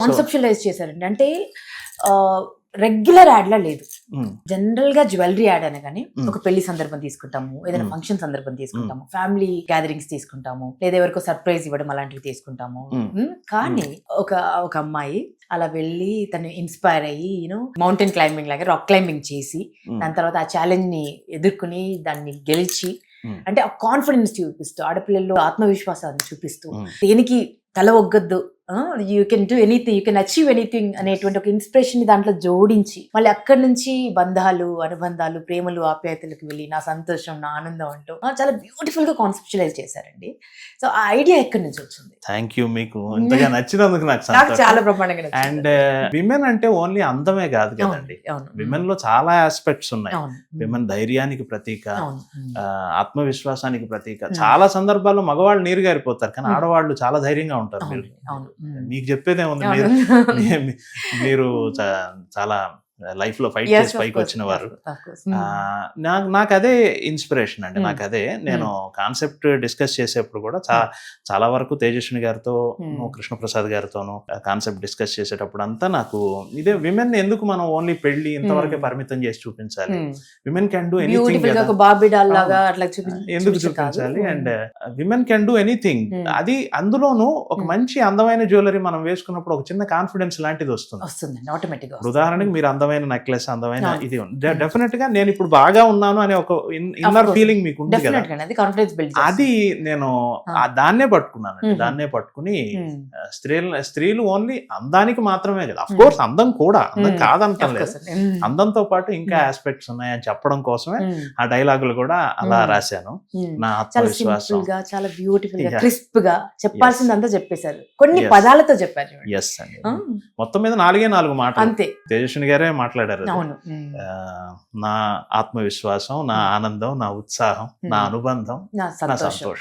కాన్సెప్షువలైజ్ చేశారండి. అంటే regular add లా లేదు. జనరల్ గా జ్యువెలరీ యాడ్ అనే కానీ ఒక పెళ్లి సందర్భం తీసుకుంటాము, ఏదైనా ఫంక్షన్ సందర్భం తీసుకుంటాము, ఫ్యామిలీ గ్యాదరింగ్స్ తీసుకుంటాము, లేదా ఎవరికో సర్ప్రైజ్ ఇవ్వడం అలాంటివి తీసుకుంటాము. కానీ ఒక అమ్మాయి అలా వెళ్ళి తను ఇన్స్పైర్ అయ్యి మౌంటైన్ క్లైంబింగ్ లాగా రాక్ క్లైంబింగ్ చేసి దాని తర్వాత ఆ ఛాలెంజ్ ని ఎదుర్కొని దాన్ని గెలిచి, అంటే ఆ కాన్ఫిడెన్స్ చూపిస్తూ, ఆడపిల్లల్లో ఆత్మవిశ్వాసాన్ని చూపిస్తూ, దేనికి తల ఒగ్గద్దు, you can do anything, you can achieve anything అనేటువంటి ఒక ఇన్స్పిరేషన్ ని దాంట్లో జోడించి మళ్ళీ అక్కడి నుంచి బంధాలు, అనుబంధాలు, ప్రేమలు, ఆప్యాయతలకు వెళ్ళి నా సంతోషం, నా ఆనందం అంటూ చాలా బ్యూటిఫుల్ గా కాన్సెప్చువలైజ్ చేశారండి. సో ఆ ఐడియా ఎక్కడి నుంచి వచ్చింది? థ్యాంక్ యూ, మీకు ఇంతగా నచ్చినందుకు నాకు చాలా బ్రహ్మాండంగా. అండ్ విమెన్ అంటే ఓన్లీ అందమే కాదు కదండి, విమెన్ లో చాలా ఆస్పెక్ట్స్ ఉన్నాయి. విమెన్ ధైర్యానికి ప్రతీక, ఆత్మవిశ్వాసానికి ప్రతీక. చాలా సందర్భాల్లో మగవాళ్ళు నీరు గారిపోతారు, కానీ ఆడవాళ్ళు చాలా ధైర్యంగా ఉంటారు. మీకు చెప్పేదేముంది, మీరు చాలా లైఫ్ లో ఫైట్ చేసి పైకి వచ్చిన వారు. నాకు అదే ఇన్స్పిరేషన్ అండి. నాకు అదే, నేను కాన్సెప్ట్ డిస్కస్ చేసేప్పుడు కూడా చాలా వరకు తేజస్విని గారితో, కృష్ణప్రసాద్ గారితోనూ కాన్సెప్ట్ డిస్కస్ చేసేటప్పుడు అంతా నాకు ఇదే, విమెన్ ఎందుకు మనం ఓన్లీ పెళ్లి ఇంతవరకే పరిమితం చేసి చూపించాలి, విమెన్ కెన్ డూ ఎనీథింగ్, ఎందుకు చూపించాలి, and women can do anything. అది అందులోనూ ఒక మంచి అందమైన జ్యువెలరీ మనం వేసుకున్నప్పుడు ఒక చిన్న కాన్ఫిడెన్స్ లాంటిది వస్తుంది ఆటోమేటిక్. ఉదాహరణకి మీరు అందమైన నెక్లెస్, అందమైన ఇది డెఫినెట్ గా నేను ఇప్పుడు బాగా ఉన్నాను అనే ఒక ఇన్నర్ ఫీలింగ్ మీకు ఉంది కదా, అది నేను దాన్నే పట్టుకున్నాను. దాన్నే పట్టుకుని స్త్రీలు ఓన్లీ అందానికి మాత్రమే కదా, అఫ్ కోర్స్ అందం కూడా, అందం కాదంటాం లేదు, అందంతో పాటు ఇంకా ఆస్పెక్ట్స్ ఉన్నాయని చెప్పడం కోసమే ఆ డైలాగులు కూడా అలా రాశాను. నా ఆత్మవిశ్వాసం చాలా బ్యూటిఫుల్ గా, క్రిస్ప్ గా చెప్పాల్సిందంతా చెప్పేశారు, కొన్ని పదాలతో చెప్పారు. ఎస్ అండి, మొత్తం మీద 4 మాటలు అంతే. తేజస్విని గారే మాట్లాడారు, నా ఆత్మవిశ్వాసం, నా ఆనందం, నా ఉత్సాహం, నా అనుబంధం, నా సంతోషం.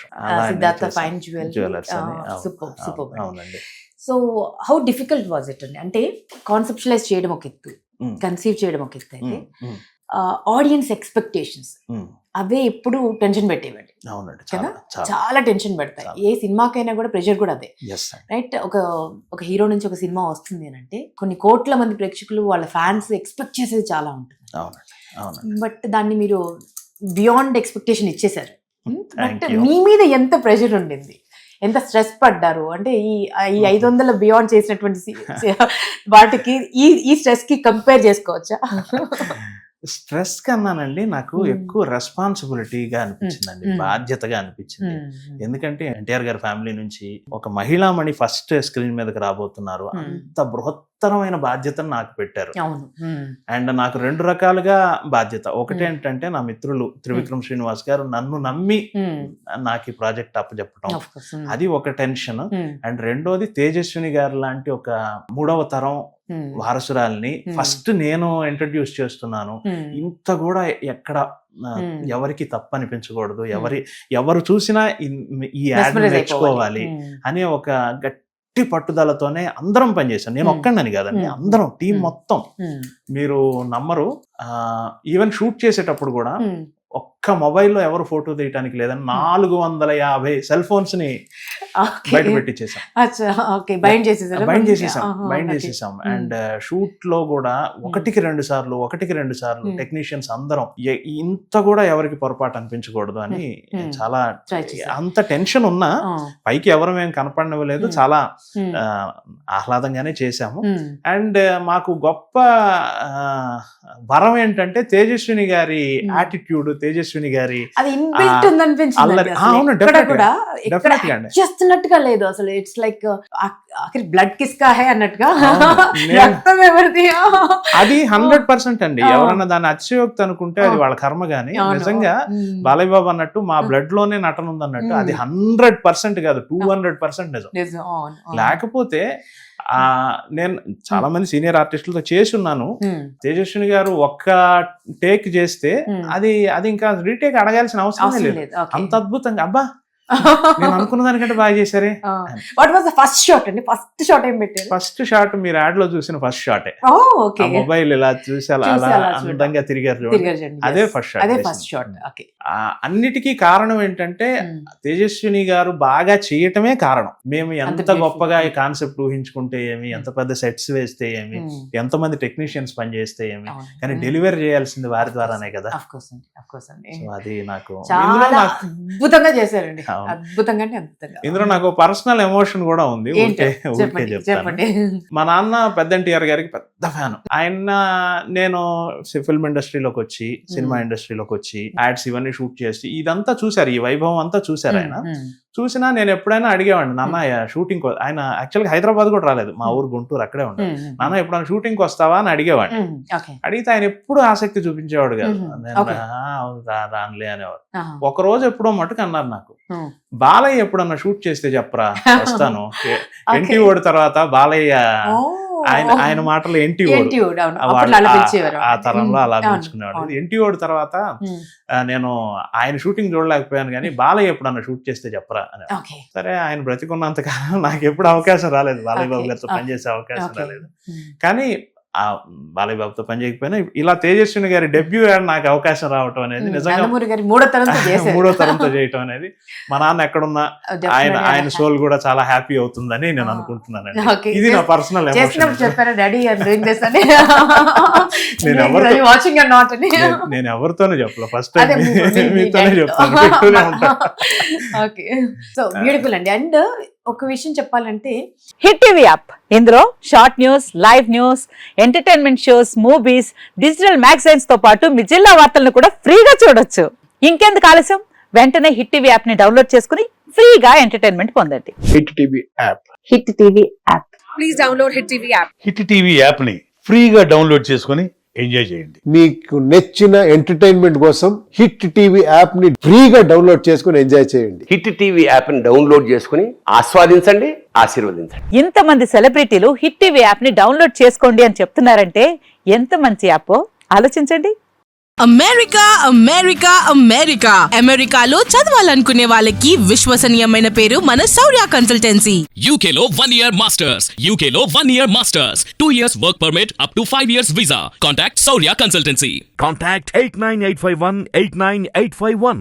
జ్యువెలర్స్ అని. అవునండి. So how difficult was it అండి? అంటే కాన్సెప్చువలైజ్ చేయడం ఒక ఎత్తు, కన్సీవ్ చేయడం ఒక ఎత్తు అయితే ఆడియన్స్ ఎక్స్పెక్టేషన్స్ అవే ఎప్పుడు టెన్షన్ పెట్టేవాడి కదా, చాలా టెన్షన్ పెడతాయి. ఏ సినిమాకైనా కూడా ప్రెషర్ కూడా అదే, రైట్? ఒక హీరో నుంచి ఒక సినిమా వస్తుంది అని అంటే కొన్ని కోట్ల మంది ప్రేక్షకులు, వాళ్ళ ఫ్యాన్స్ ఎక్స్పెక్ట్ చేసేది చాలా ఉంటుంది. బట్ దాన్ని మీరు బియాండ్ ఎక్స్పెక్టేషన్ ఇచ్చేసారు. బట్ మీ మీద ఎంత ప్రెషర్ ఉండింది, ఎంత స్ట్రెస్ పడ్డారు? అంటే ఈ 500 బియాండ్ చేసినటువంటి వాటికి ఈ స్ట్రెస్ కి కంపేర్ చేసుకోవచ్చా? స్ట్రెస్ కన్నానండి నాకు ఎక్కువ రెస్పాన్సిబిలిటీగా అనిపించిందండి, బాధ్యతగా అనిపించింది. ఎందుకంటే ఎన్టీఆర్ గారి ఫ్యామిలీ నుంచి ఒక మహిళామణి ఫస్ట్ స్క్రీన్ మీదకి రాబోతున్నారు, అంత బృహత్తరమైన బాధ్యతను నాకు పెట్టారు. అండ్ నాకు 2 రకాలుగా బాధ్యత. ఒకటేంటంటే నా మిత్రులు త్రివిక్రమ్ శ్రీనివాస్ గారు నన్ను నమ్మి నాకు ఈ ప్రాజెక్ట్ అప్పచెప్పడం, అది ఒక టెన్షన్. అండ్ రెండోది తేజస్విని గారు లాంటి ఒక 3వ తరం వారసురాల్ని ఫస్ట్ నేను ఇంట్రడ్యూస్ చేస్తున్నాను, ఇంత కూడా ఎక్కడ ఎవరికి తప్పు అనిపించకూడదు, ఎవరు చూసినా ఈ యాడ్ నేర్చుకోవాలి అనే ఒక గట్టి పట్టుదలతోనే అందరం పనిచేశాను. నేను ఒక్కడిని కాదండి, అందరం టీం మొత్తం. మీరు నమ్మరు, ఈవెన్ షూట్ చేసేటప్పుడు కూడా ఒక్క మొబైల్లో ఎవరు ఫోటో తీయటానికి లేదని 450 సెల్ ఫోన్స్ ని బయట పెట్టించేసాం. బైండ్ చేసేసాం. అండ్ షూట్ లో కూడా 1-2 సార్లు టెక్నీషియన్స్ అందరం ఇంత కూడా ఎవరికి పొరపాటు అనిపించకూడదు అని చాలా, అంత టెన్షన్ ఉన్నా పైకి ఎవరు ఏం కనపడలేదు, చాలా ఆహ్లాదంగానే చేశాము. అండ్ మాకు గొప్ప వరం ఏంటంటే తేజస్విని గారి యాటిట్యూడ్, తేజస్విని గారి చేస్తున్నట్టుగా లేదు అసలు. ఇట్స్ లైక్ బ్లడ్ కిస్కా హై అన్నట్టుగా అది 100% అండి. ఎవరన్నా దాన్ని అతిశయోక్తి అనుకుంటే అది వాళ్ళ కర్మ. గాని నిజంగా బాలయ్య బాబు అన్నట్టు మా బ్లడ్ లోనే నటన ఉంది అన్నట్టు అది 100% కాదు, 200% నిజం. లేకపోతే నేను చాలా మంది సీనియర్ ఆర్టిస్టులతో చేసి ఉన్నాను. తేజస్విని గారు ఒక్క టేక్ చేస్తే అది ఇంకా రీటేక్ అడగాల్సిన అవసరం లేదు. అంత అద్భుతంగా, అబ్బా నేను అనుకున్న దానికంటే బాగా చేశారే. What was the first shot అండి? ఫస్ట్ షాట్ ఏం పెట్టారు? ఫస్ట్ షాట్ మీరు యాడ్ లో చూసిన ఫస్ట్ షాటే. ఓకే. మొబైల్ ఇలా చూసి అలా అందంగా తిరిగారు చూడండి. అదే ఫస్ట్ షాట్. అదే ఫస్ట్ షాట్. ఓకే. అన్నిటికీ కారణం ఏంటంటే తేజస్విని గారు బాగా చేయటమే కారణం. మేము ఎంత గొప్పగా ఈ కాన్సెప్ట్ ఊహించుకుంటే ఏమి, ఎంత పెద్ద సెట్స్ వేస్తే ఏమి, ఎంతమంది టెక్నీషియన్స్ పని చేస్తే ఏమి, కానీ డెలివరీ చేయాల్సింది వారి ద్వారానే కదా. అది నాకు చాలా అద్భుతంగా చేశారండి. అద్భుతంగా అంటే అద్భుతంగా. ఇందులో నాకు పర్సనల్ ఎమోషన్ కూడా ఉంది. చెప్పండి. మా నాన్న పెద్ద ఎన్టీఆర్ గారికి పెద్ద ఫ్యాన్. ఆయన నేను ఫిల్మ్ ఇండస్ట్రీలోకి వచ్చి, సినిమా ఇండస్ట్రీలోకి వచ్చి, యాడ్స్ ఇవన్నీ షూట్ చేసి ఇదంతా చూసారు, ఈ వైభవం అంతా చూసారు. ఆయన చూసినా నేను ఎప్పుడైనా అడిగేవాడిని, నాన్న షూటింగ్, ఆయన యాక్చువల్గా హైదరాబాద్ కూడా రాలేదు, మా ఊరు గుంటూరు అక్కడే ఉంటాడు. నాన్న ఎప్పుడైనా షూటింగ్ వస్తావా అని అడిగేవాడిని. అడిగితే ఆయన ఎప్పుడు ఆసక్తి చూపించేవాడు కాదు. నేను రానులే అనేవాడు. ఒక రోజు ఎప్పుడో మటుకు అన్నారు నాకు, బాలయ్య ఎప్పుడన్నా షూట్ చేస్తే చెప్పరా వస్తాను. ఎన్టీ ఓడి తర్వాత బాలయ్య, ఆయన మాటలు ఎన్టీ ఓడు ఆ తరంలో అలా పిలుచుకునేవాడు. ఎన్టీ ఓడి తర్వాత నేను ఆయన షూటింగ్ చూడలేకపోయాను, కానీ బాలయ్య ఎప్పుడన్నా షూట్ చేస్తే చెప్పరా అని. సరే, ఆయన బ్రతికున్నంత కాలం నాకు ఎప్పుడు అవకాశం రాలేదు, బాలయ్య బాబు గారితో పనిచేసే అవకాశం రాలేదు. కానీ ఆ బాలయ్య బాబుతో పని చేయకపోయినా ఇలా తేజస్విని గారి డెబ్యూ నాకు అవకాశం రావటం అనేది నిజంగా మూడో తరంతో చేయటం అనేది మా నాన్న ఎక్కడున్నా ఆయన సోల్ కూడా చాలా హ్యాపీ అవుతుందని నేను అనుకుంటున్నాను. ఇది నా పర్సనల్ ఎమోషన్. నేను ఎవరితోనే చెప్పలే, ఫస్ట్ టైం మీతోనే చెప్తాను. బ్యూటిఫుల్ అండి. అండ్ ఒక విషయం చెప్పాలంటే, హిట్ టీవీ యాప్, ఇందులో short news, live news, entertainment shows, movies, digital magazines తో పాటు మీ జిల్లా వార్తలను కూడా ఫ్రీగా చూడొచ్చు. ఇంకెందుకు ఆలస్యం, వెంటనే హిట్ టీవీ యాప్ ని డౌన్లోడ్ చేసుకుని ఫ్రీగా ఎంటర్టైన్మెంట్ పొందండి. Hit TV app. Hit TV app. Please download hit TV app. Hit TV app ని ఫ్రీగా డౌన్లోడ్ చేసుకుని ఎంజాయ్ చేయండి. మీకు నచ్చిన ఎంటర్టైన్మెంట్ కోసం హిట్ టీవీ యాప్ ని ఫ్రీగా డౌన్లోడ్ చేసుకుని ఎంజాయ్ చేయండి. హిట్ టీవీ యాప్ ని డౌన్లోడ్ చేసుకుని ఆస్వాదించండి, ఆశీర్వదించండి. ఇంతమంది సెలబ్రిటీలు హిట్ టీవీ యాప్ ని డౌన్లోడ్ చేసుకోండి అని చెప్తున్నారంటే ఎంత మంచి యాప్ ఆలోచించండి. అమెరికా అమెరికా అమెరికా అమెరికాలో చదవాలనుకునే వాళ్ళకి విశ్వసనీయమైన పేరు మన శౌర్య కన్సల్టెన్సీ. UK లో 1 year masters, UK లో 1 year masters, 2 years work permit up to 5 years visa. Contact Saurya Consultancy. Contact 89851 89851.